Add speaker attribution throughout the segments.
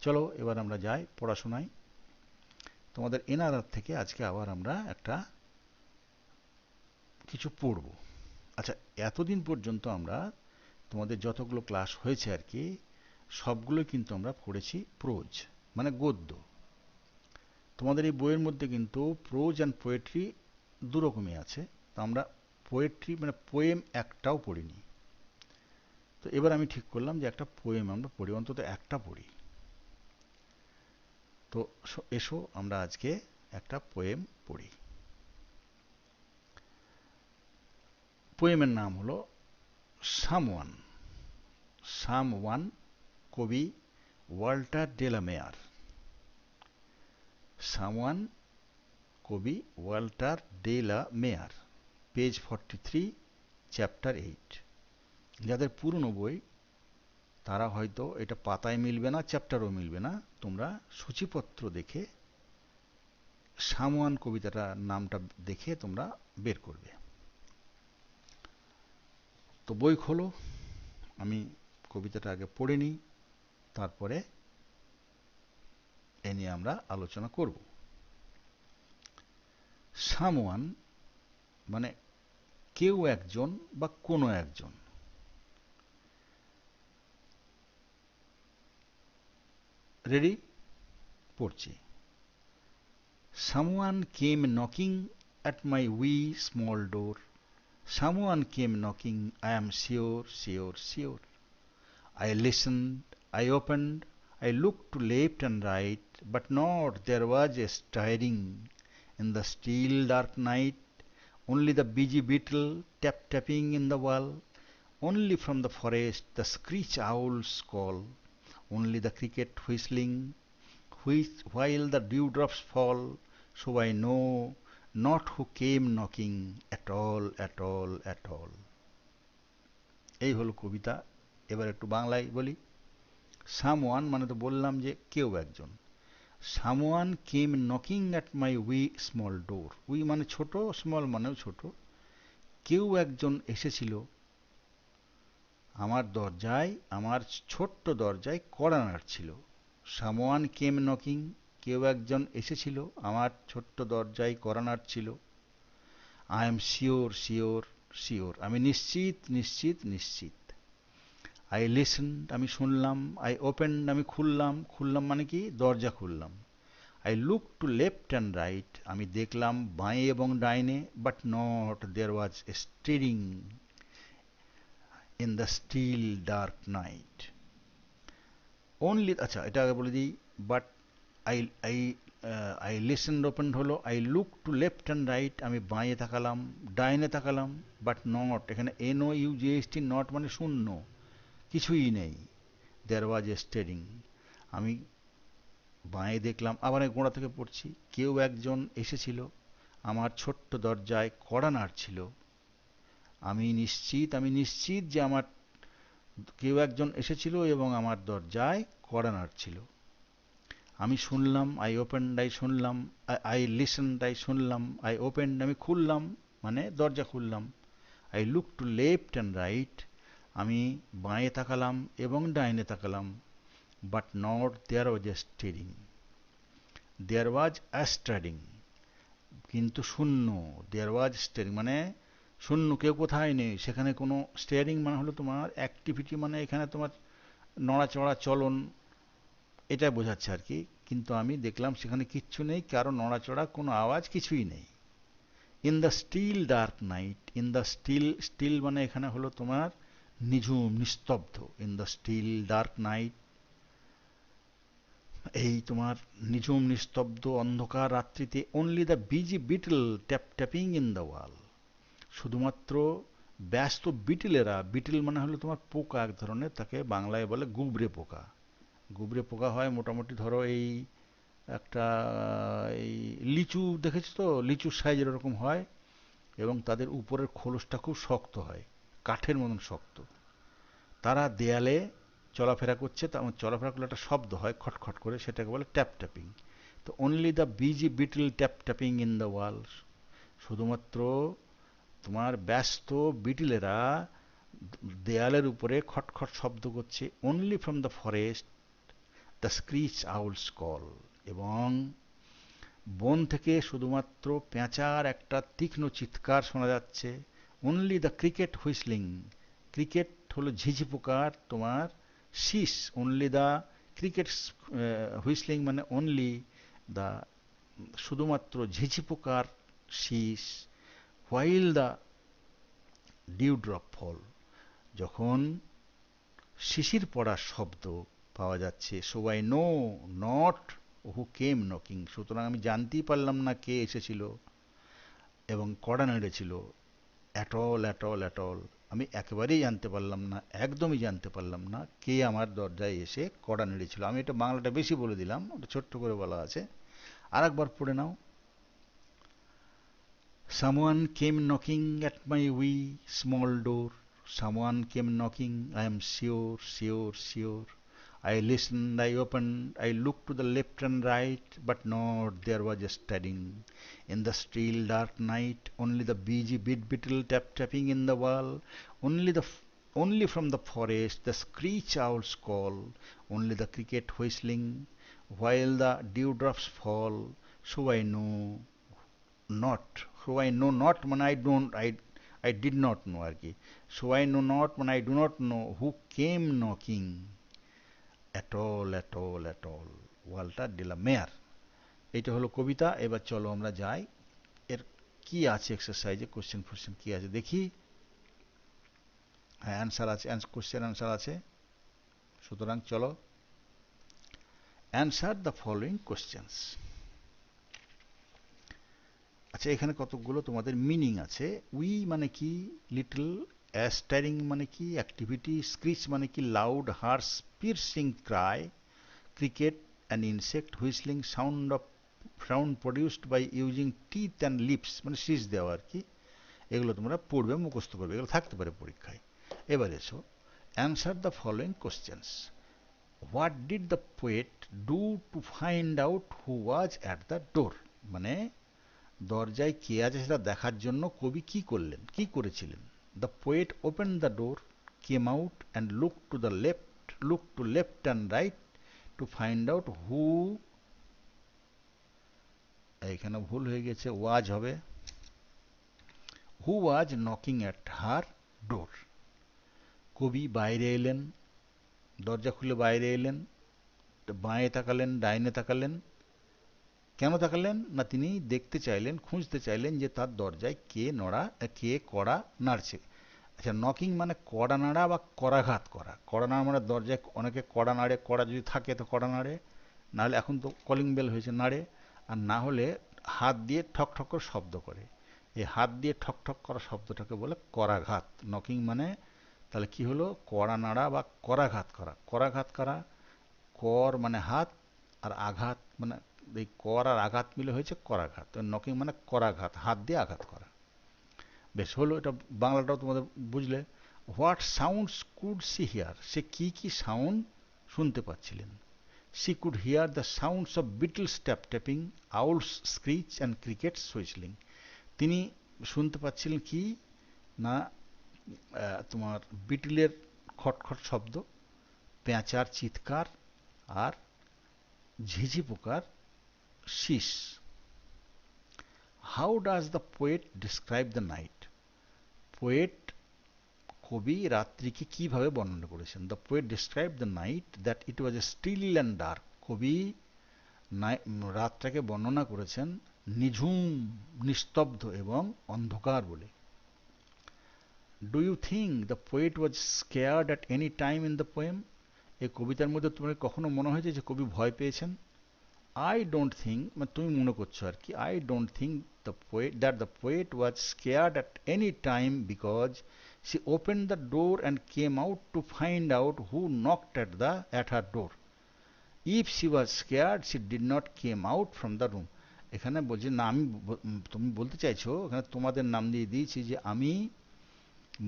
Speaker 1: চলো এবার আমরা যাই পড়াশোনায়। তোমাদের এনআরআর থেকে আজকে আবার আমরা একটা কিছু পড়ব। আচ্ছা, এতদিন পর্যন্ত আমরা তোমাদের যতগুলো ক্লাস হয়েছে আর কি, সবগুলো কিন্তু আমরা পড়েছি প্রোজ, মানে গদ্য। তোমাদের এই বইয়ের মধ্যে কিন্তু প্রোজ অ্যান্ড পোয়েট্রি দুরকমই আছে। তো আমরা পোয়েট্রি মানে পোয়েম একটাও পড়িনি। তো এবার আমি ঠিক করলাম যে একটা পোয়েম আমরা পড়ি, অন্তত একটা পড়ি। তো এসো আমরা আজকে একটা পোয়েম পড়ি। পোয়েমের নাম হলো সামওয়ান। সামওয়ান, কবি ওয়াল্টার ডে লা মেয়ার। সামওয়ান, কবি ওয়াল্টার ডে লা মেয়ার, পেজ 43, চ্যাপ্টার 8। যাদের পুরনো বই তারা হয়তো এটা পাতায় মিলবে না, চ্যাপ্টারও মিলবে না, তোমরা সূচিপত্র দেখে সামওয়ান কবিতাটা নামটা দেখে তোমরা বের করবে। তো বই খোলো, আমি কবিতাটা আগে পড়ে নিই, তারপরে এ নিয়ে আমরা আলোচনা করব। সামওয়ান মানে কেউ একজন বা কোনো একজন। রেডি? পড়ছি। Someone came knocking at my wee small door. Someone came knocking, I am sure, sure, sure. I listened, I opened, I looked to left and right, but not there was a stirring in the still dark night, only the busy beetle tap-tapping in the wall, only from the forest the screech owl's call, only the cricket whistling while the dewdrops fall, so I know not who came knocking at all, at all, at all. এই হলো কবিতা। এবার একটু বাংলায় বলি। Someone মানে তো বললাম যে কেউ একজন। Someone came knocking at my we small door. We মানে ছোট, স্মল মানেও ছোট। কেউ একজন এসেছিল আমার দরজায়, আমার ছোট্ট দরজায় কড়া নাড়ছিল। সামওয়ান কেম নকিং, কেউ একজন এসেছিল আমার ছোট্ট দরজায় কড়া নাড়ছিল। I am sure, sure, sure, আমি নিশ্চিত, নিশ্চিত, নিশ্চিত। আই লিসেন্ড, আমি শুনলাম। আই ওপেন্ড, আমি খুললাম। খুললাম মানে কি? দরজা খুললাম। I look to left and right, আমি দেখলাম বাঁয়ে এবং ডাইনে। But not there was a stirring in the still dark night. Only, আচ্ছা এটা আগে বলে দিই। But I I I listened, open হলো। I look to left and right, আমি বাঁয়ে তাকালাম, ডাইনে তাকালাম। বাট নট, এখানে NOUGHT, নট মানে শূন্য, কিছুই নেই। দেয়ার ওয়াজ এ স্টেরিং, আমি বাঁয়ে দেখলাম। আবার আমি গোড়া থেকে পড়ছি। কেউ একজন এসেছিল আমার ছোট্ট দরজায় কড়া নাড়ছিল। আমি নিশ্চিত, আমি নিশ্চিত যে আমার কেউ একজন এসেছিল এবং আমার দরজায় কড়া নাড়ছিল। আমি শুনলাম। আই ওপেন্ড, আই শুনলাম। আই লিসেন্ড, আই শুনলাম। আই ওপেন্ড, আমি খুললাম, মানে দরজা খুললাম। I look to left and right, আমি বাঁয়ে তাকালাম এবং ডাইনে তাকালাম। But not there was a stirring, there was a staring, কিন্তু শূন্য। দেয়ার ওয়াজ স্টিয়ারিং মানে শূন্য, কেউ কোথায় নেই সেখানে। কোনো স্টিয়ারিং মানে হলো তোমার অ্যাক্টিভিটি, মানে এখানে তোমার নড়াচড়া, চলন, এটা বোঝাচ্ছে আর কি। কিন্তু আমি দেখলাম সেখানে কিচ্ছু নেই, কারো নড়াচড়া, কোনো আওয়াজ, কিছুই নেই। In the still dark night, in the still, still মানে এখানে হলো তোমার নিঝুম, নিস্তব্ধ। In the still dark night, এই তোমার নিঝুম নিস্তব্ধ অন্ধকার রাত্রিতে। Only the busy beetle tap tapping in the wall, শুধুমাত্র ব্যস্ত বিটলেরা। বিটল মানে হলো তোমার পোকা এক ধরনের, তাকে বাংলায় বলে গুবরে পোকা। গুবরে পোকা হয় মোটামুটি, ধরো এই একটা এই লিচু দেখেছো তো, লিচুর সাইজের এরকম হয়, এবং তাদের উপরের খোলসটা খুব শক্ত হয়, কাঠের মতন শক্ত। তারা দেয়ালে চলাফেরা করছে, চলাফেরা করলে একটা শব্দ হয় খটখট করে, সেটাকে বলে ট্যাপ ট্যাপিং। তো only the busy beetle tap tapping in the wall, শুধুমাত্র তোমার ব্যস্ত বিটলেরা দেয়ালের উপরে খটখট শব্দ করছে। Only from the forest, the screech owls call, এবং বন থেকে শুধুমাত্র পেঁচার একটা তীক্ষ্ণ চিৎকার শোনা যাচ্ছে। Only the cricket whistling, cricket হলো ঝিঝি পোকার তোমার শীষ, অনলি দ্য ক্রিকেট হুইসলিং মানে অনলি দ্য শুধুমাত্র ঝিঝি পোকার শীষ, while the dew drop fall, যখন শিশির পড়ার শব্দ পাওয়া যাচ্ছে। So I know not who came knocking, সুতরাং আমি জানতেই পারলাম না কে এসেছিল এবং কড়া নেড়েছিল। At all at all at all, আমি একেবারেই জানতে পারলাম না, একদমই জানতে পারলাম না কে আমার দরজায় এসে কড়া নেড়েছিল। আমি এটা বাংলাটা বেশি বলে দিলাম, ওটা ছোট্ট করে বলা আছে। আর একবার পড়ে নাও। Someone came knocking at my wee small door. Someone came knocking, I am sure, sure, sure. I listened, I opened, I looked to the left and right, but not there was a stirring. In the still dark night, only the busy beetle tapping in the wall, only from the forest the screech owls call, only the cricket whistling, while the dewdrops fall. So I know not, so I know not মানে I did not know আর কি। So I know not মানে I do not know who came knocking at all at all at all. Walter de la Mare. এইটা হলো কবিতা। এবার চলো আমরা যাই এর কি আছে এক্সারসাইজে, কোশ্চেন ফোশ্চেন কি আছে দেখি। হ্যাঁ, অ্যান্সার আছে, কোশ্চেন অ্যান্সার আছে। সুতরাং চলো, অ্যান্সার দ্য ফলোইং কোশ্চেন্স। আচ্ছা, এখানে কতগুলো তোমাদের মিনিং আছে। উই মানে কি, লিটল, স্টারিং মানে কি, অ্যাক্টিভিটি, স্ক্রিচ মানে কি, loud, harsh, piercing cry, cricket an insect, whistling sound produced by using teeth and lips মানে শীষ দেওয়া আর কি। এগুলো তোমরা পড়বে, মুখস্থ করবে, এগুলো থাকতে পারে পরীক্ষায়। এবার এসো, answer the following questions. What did the poet do to find out who was at the door, মানে দরজায় কে আছে সেটা দেখার জন্য কবি কি করলেন, কি করেছিলেন। The poet open the door, came out and look to left and right to find out who, এখানে ভুল হয়ে গেছে, ওয়াজ হবে, হু ওয়াজ নকিং অ্যাট হার ডোর। কবি বাইরে এলেন, দরজা খুলে বাইরে এলেন, বাঁয়ে তাকালেন, ডাইনে তাকালেন। কেন তাকালেন না, তিনি দেখতে চাইলেন, খুঁজতে চাইলেন যে তার দরজায় কে কড়া নাড়ছে। আচ্ছা, নকিং মানে কড়া নাড়া বা করাঘাত করা। কড়া নাড়া মানে দরজায় অনেকে কড়া নাড়ে, কড়া যদি থাকে তো কড়া নাড়ে, নাহলে এখন তো কলিং বেল হয়েছে নাড়ে, আর না হলে হাত দিয়ে ঠক ঠক করে শব্দ করে। এই হাত দিয়ে ঠক ঠক করা শব্দটাকে বলে করাঘাত। নকিং মানে তাহলে কি হলো, কড়া নাড়া বা করাঘাত করা। করাঘাত করা, কর মানে হাত, আর আঘাত মানে এই কর আর আঘাত মিলে হয়েছে করাঘাত। নকিং মানে করাঘাত, হাত দিয়ে আঘাত করা। বেশ হলো, এটা বাংলাটাও তোমাদের বুঝলে। What sounds could she hear, সে কি কি সাউন্ড শুনতে পাচ্ছিলেন। She could hear the sounds of beetles tapping, owls screech and crickets whistling. তিনি শুনতে পাচ্ছিলেন কি না, তোমার বিটলের খটখট শব্দ, পেঁচার চিৎকার, আর ঝিঝি পোকার শীষ। How does the poet describe the night, poet কবি রাত্রিকে কিভাবে বর্ণনা করেছেন। The poet describe the night that it was a still and dark, কবি রাতটাকে বর্ণনা করেছেন নিঝুম, নিস্তব্ধ এবং অন্ধকার বলে। Do you think the poet was scared at any time in the poem, এই কবিতার মধ্যে তোমার কখনো মনে হয়েছে যে কবি ভয় পেয়েছেন। I don't think, মানে তুমি মনে করছো আর কি, I don't think the poet was scared at any time because she opened the door and came out to find out who knocked at her door. If she was scared, she did not came out from the room. এখানে বলছি না, তুমি বলতে চাইছো, এখানে তোমাদের নাম দিয়ে দিয়েছি যে আমি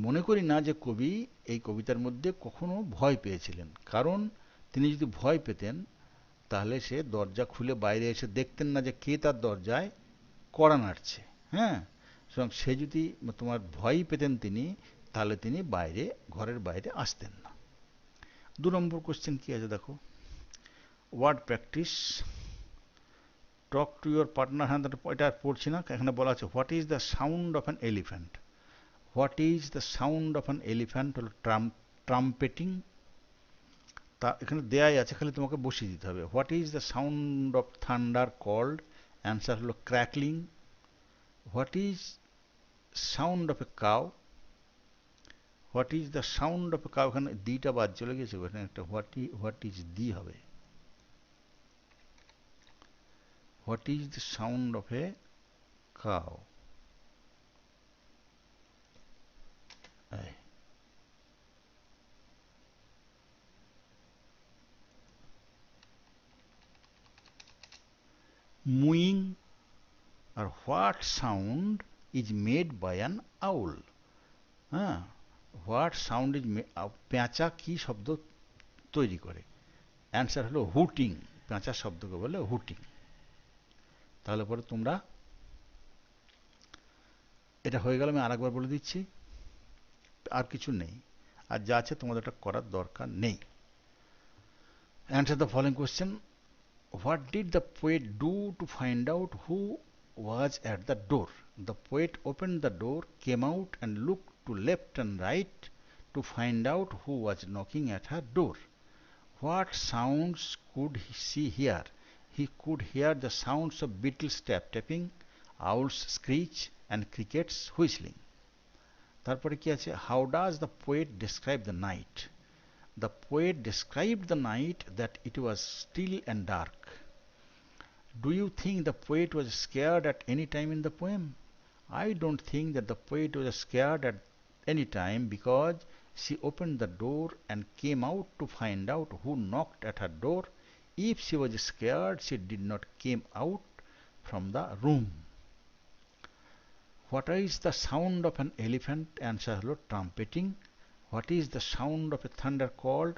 Speaker 1: মনে করি না যে কবি এই কবিতার মধ্যে কখনো ভয় পেয়েছিলেন, কারণ তিনি যদি ভয় পেতেন তাহলে সে দরজা খুলে বাইরে এসে দেখতেন না যে কে তার দরজায় কড়া নাড়ছে। হ্যাঁ, সুতরাং সে যদি তোমার ভয় পেতেন তিনি, তাহলে তিনি ঘরের বাইরে আসতেন না। 2 নম্বর কোশ্চেন কি আছে দেখো। Word practice, talk to your partner, হ্যাঁ এটা আর পড়ছি না। এখানে বলা আছে what is the sound of an elephant. What is the sound of an elephant হলো ট্রাম্পেটিং। তা এখানে দেয়াই আছে, খালি তোমাকে বসিয়ে দিতে হবে। What is the sound of thunder called, answer হলো crackling. What is sound of a cow, what is the sound of a cow, এখানে দিটা বাদ চলে গেছে, এখানে একটা হোয়াট ইজ দি হবে। What is the sound of a cow, mooing. আর what sound is made by an owl, হ্যাঁ, হোয়াট সাউন্ড ইজ, পেঁচা কি শব্দ তৈরি করে, অ্যান্সার হলো হুটিং। পেঁচা শব্দকে বলে হুটিং। তাহলে পরে তোমরা এটা হয়ে গেল। আমি আরেকবার বলে দিচ্ছি, আর কিছু নেই, আর যা আছে তোমাদের এটা করার দরকার নেই। Answer the following question. What did the poet do to find out who was at the door? The poet opened the door, came out and looked to left and right to find out who was knocking at her door. What sounds could she hear? He could hear the sounds of beetles tap-tapping, owls screech and crickets whistling. তারপরে কি আছে? How does the poet describe the night? The poet described the night that it was still and dark. Do you think the poet was scared at any time in the poem? I don't think that the poet was scared at any time because she opened the door and came out to find out who knocked at her door. If she was scared, she did not came out from the room. What is the sound of an elephant? Answer হলো trumpeting. What is the sound of a thunder called?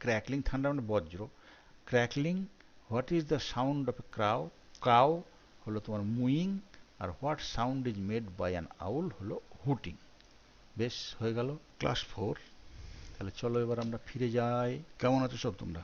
Speaker 1: Crackling. Thunder মানে বজ্র, crackling. What is the sound of a crow? Cow হলো তোমার mooing. R what sound is made by an owl হলো hooting. বেশ, হয়ে গেল class 4। তাহলে চলো এবার আমরা ফিরে যাই। কেমন আছো সব তোমরা?